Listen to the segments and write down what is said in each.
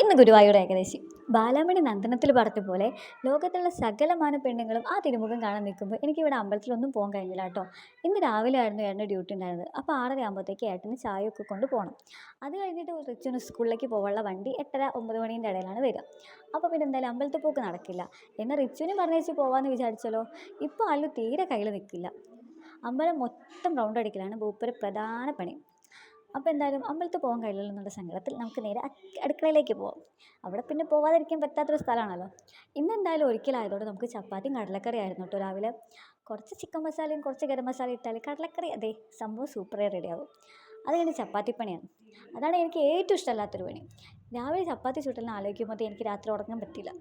ഇന്ന് ഗുരുവായൂർ ഏകദേശി ബാലാമണി നന്ദനത്തിൽ പറഞ്ഞ പോലെ ലോകത്തുള്ള സകലമാന പെണ്ണുങ്ങളും ആ തിരുമുഖം കാണാൻ നിൽക്കുമ്പോൾ എനിക്കിവിടെ അമ്പലത്തിലൊന്നും പോകാൻ കഴിഞ്ഞില്ല കേട്ടോ. ഇന്ന് രാവിലെ ആയിരുന്നു ഏട്ടൻ്റെ ഡ്യൂട്ടി ഉണ്ടായിരുന്നത്. അപ്പോൾ 6:30 ആകുമ്പോഴത്തേക്ക് ഏട്ടന് ചായയൊക്കെ കൊണ്ട് പോകണം. അത് കഴിഞ്ഞിട്ട് റിച്ചുവിന് സ്കൂളിലേക്ക് പോകാനുള്ള വണ്ടി 8:30 9 മണീൻ്റെ ഇടയിലാണ് വരിക. അപ്പോൾ പിന്നെ എന്തായാലും അമ്പലത്തിൽ പോക്ക് നടക്കില്ല. എന്നാൽ റിച്ചുവിനും പറഞ്ഞേച്ച് പോകാമെന്ന് വിചാരിച്ചല്ലോ. ഇപ്പോൾ അല്ലു തീരെ കയ്യിൽ നിൽക്കില്ല. അമ്പലം മൊത്തം റൗണ്ട് അടിക്കലാണ് മൂപ്പര് പ്രധാന പണി. അപ്പോൾ എന്തായാലും അമ്പലത്തിൽ പോകാൻ കഴിയില്ലല്ലോ എന്നുള്ള സങ്കടത്തിൽ നമുക്ക് നേരെ അടുക്കളയിലേക്ക് പോകാം. അവിടെ പിന്നെ പോവാതിരിക്കാൻ പറ്റാത്തൊരു സ്ഥലമാണല്ലോ. ഇന്ന് എന്തായാലും ഒരിക്കലായതുകൊണ്ട് നമുക്ക് ചപ്പാത്തിയും കടലക്കറി ആയിരുന്നു കേട്ടോ രാവിലെ. കുറച്ച് ചിക്കൻ മസാലയും കുറച്ച് ഗരം മസാല ഇട്ടാൽ കടലക്കറി അതെ സംഭവം സൂപ്പറായി റെഡിയാവും. അത് കഴിഞ്ഞ് ചപ്പാത്തി പണിയാണ്. അതാണ് എനിക്ക് ഏറ്റവും ഇഷ്ടമല്ലാത്തൊരു പണി. രാവിലെ ചപ്പാത്തി ചുട്ടലിന് ആലോചിക്കുമ്പോൾ എനിക്ക് രാത്രി ഉറങ്ങാൻ പറ്റില്ല.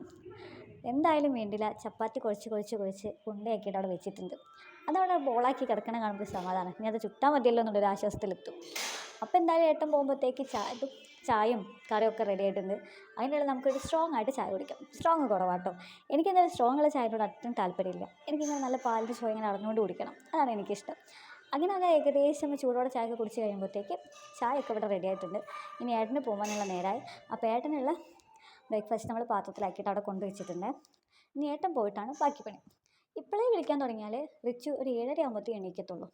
എന്തായാലും വേണ്ടില്ല, ചപ്പാത്തി കുഴച്ച് കുഴച്ച് കുഴച്ച് ഉണ്ടയാക്കിയിട്ട് അവിടെ വെച്ചിട്ടുണ്ട്. അതവിടെ ബോളാക്കി കിടക്കണ കാണുമ്പോൾ സമാധാനം, ഇനി അത് ചുട്ടാൽ മതിയല്ലോ എന്നുള്ളൊരു ആശ്വാസത്തിലെത്തും. അപ്പോൾ എന്തായാലും ഏട്ടൻ പോകുമ്പോഴത്തേക്ക് ചായയും കറിയൊക്കെ റെഡി ആയിട്ടുണ്ട്. അതിനുള്ള നമുക്കൊരു സ്ട്രോങ് ആയിട്ട് ചായ കുടിക്കാം. സ്ട്രോങ് കുറവാട്ടോ. എനിക്കെന്തായാലും സ്ട്രോങ്ങുള്ള ചായയോട് അത്രയും താല്പര്യമില്ല. എനിക്കിങ്ങനെ നല്ല പാലിൻ്റെ ചായ ഇങ്ങനെ അറിഞ്ഞുകൊണ്ട് കുടിക്കണം, അതാണ് എനിക്കിഷ്ടം. അങ്ങനെ ഏകദേശം ചൂടോടെ ചായയൊക്കെ കുടിച്ച് കഴിയുമ്പോഴത്തേക്ക് ചായയൊക്കെ ഇവിടെ റെഡി ആയിട്ടുണ്ട്. ഇനി ഏട്ടന് പോകാനുള്ള നേരമായി. അപ്പോൾ ഏട്ടനുള്ള ബ്രേക്ക്ഫാസ്റ്റ് നമ്മൾ പാത്രത്തിലാക്കിയിട്ട് അവിടെ കൊണ്ടുവച്ചിട്ടുണ്ട്. ഇനി ഏട്ടൻ പോയിട്ടാണ് ബാക്കി പണി. ഇപ്പോഴേ വിളിക്കാൻ തുടങ്ങിയാൽ റിച്ചു ഒരു 7:30 ആകുമ്പോഴത്തേക്ക് എണീക്കത്തുള്ളൂ.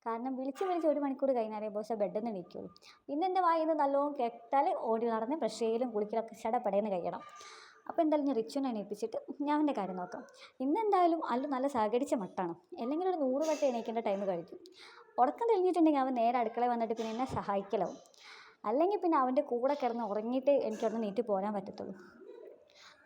കാരണം വിളിച്ച് 1 മണിക്കൂർ കഴിഞ്ഞാലേ ബോസ് ബെഡിൽ നിന്ന് എണീക്കുള്ളൂ. പിന്നെ എൻ്റെ വായിൽ നിന്ന് നല്ലോണം കേട്ടാൽ ഓടി നടന്ന് ബ്രഷ് ചെയ്യലും കുളിക്കലൊക്കെ ചടപടയെന്ന് കഴിയണം. അപ്പോൾ എന്തായാലും ഞാൻ റിച്ചുവിനെ എണീപ്പിച്ചിട്ട് ഞാൻ എൻ്റെ കാര്യം നോക്കാം. ഇന്നെന്തായാലും അല്ലു നല്ല സഹകരിച്ച മട്ടാണ്. അല്ലെങ്കിൽ ഒരു 100 വട്ടം എണീക്കേണ്ട ടൈം കഴിക്കും. ഉറക്കം തെളിഞ്ഞിട്ടുണ്ടെങ്കിൽ അവൻ നേരെ അടുക്കളയിൽ വന്നിട്ട് പിന്നെ എന്നെ സഹായിക്കലാവും. അല്ലെങ്കിൽ പിന്നെ അവൻ്റെ കൂടെ കിടന്ന് ഉറങ്ങിയിട്ട് എനിക്കവിടുന്ന് നീട്ടി പോരാൻ പറ്റത്തുള്ളൂ.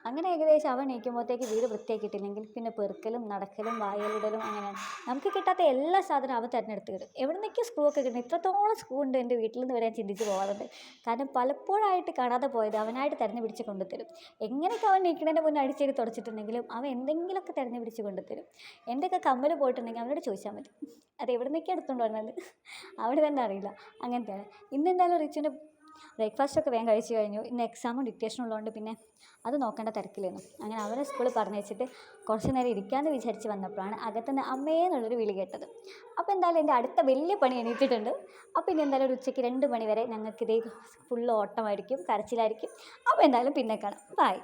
അങ്ങനെ ഏകദേശം അവൻ എണീക്കുമ്പോഴത്തേക്ക് വീട് വൃത്തിയാക്കിയിട്ടില്ലെങ്കിൽ പിന്നെ പെറുക്കലും നടക്കലും വായലിടലും അങ്ങനെ നമുക്ക് കിട്ടാത്ത എല്ലാ സാധനവും അവൻ തിരഞ്ഞെടുത്ത് കിട്ടും. എവിടെ നിന്നൊക്കെ സ്ക്രൂ ഒക്കെ കിട്ടും. ഇത്രത്തോളം സ്ക്രൂ ഉണ്ട് എൻ്റെ വീട്ടിൽ നിന്ന് വരെ ചിന്തിച്ച് പോകാറുണ്ട്. കാരണം പലപ്പോഴായിട്ട് കാണാതെ പോയത് അവനായിട്ട് തിരഞ്ഞു പിടിച്ച് കൊണ്ടുത്തരും. എങ്ങനെയൊക്കെ അവൻ നീക്കുന്നതിൻ്റെ മുന്നേ അടിച്ചേരി തുടച്ചിട്ടുണ്ടെങ്കിലും അവൻ എന്തെങ്കിലുമൊക്കെ തിരഞ്ഞു പിടിച്ച് കൊണ്ടുത്തരും. എൻ്റെയൊക്കെ കമ്മൽ പോയിട്ടുണ്ടെങ്കിൽ അവനോട് ചോദിച്ചാൽ മതി, അത് എവിടെ നിന്നൊക്കെ എടുത്തുകൊണ്ട് വന്നത് അവിടെ തന്നെ അറിയില്ല. അങ്ങനത്തെയാണ്. ഇന്നെന്തായാലും റിച്ചുവിൻ്റെ ബ്രേക്ക്ഫാസ്റ്റൊക്കെ വേഗം കഴിച്ച് കഴിഞ്ഞു. ഇന്ന് എക്സാമും ഡിക്റ്റേഷനും ഉള്ളതുകൊണ്ട് പിന്നെ അത് നോക്കേണ്ട തിരക്കിലായിരുന്നു. അങ്ങനെ അവനെ സ്കൂളിൽ പറഞ്ഞയച്ചിട്ട് കുറച്ച് നേരം ഇരിക്കാമെന്ന് വിചാരിച്ച് വന്നപ്പോഴാണ് അകത്തുനിന്ന് അമ്മയെന്നുള്ളൊരു വിളി കേട്ടത്. അപ്പോൾ എന്തായാലും എൻ്റെ അടുത്ത വലിയ പണി എണീറ്റിട്ടുണ്ട്. അപ്പോൾ ഇനി എന്തായാലും ഒരു ഉച്ചയ്ക്ക് 2 മണി വരെ ഞങ്ങൾക്കിതേ ഫുള്ള് ഓട്ടമായിരിക്കും, കരച്ചിലായിരിക്കും. അപ്പോൾ എന്തായാലും പിന്നെ കാണാം. ബൈ.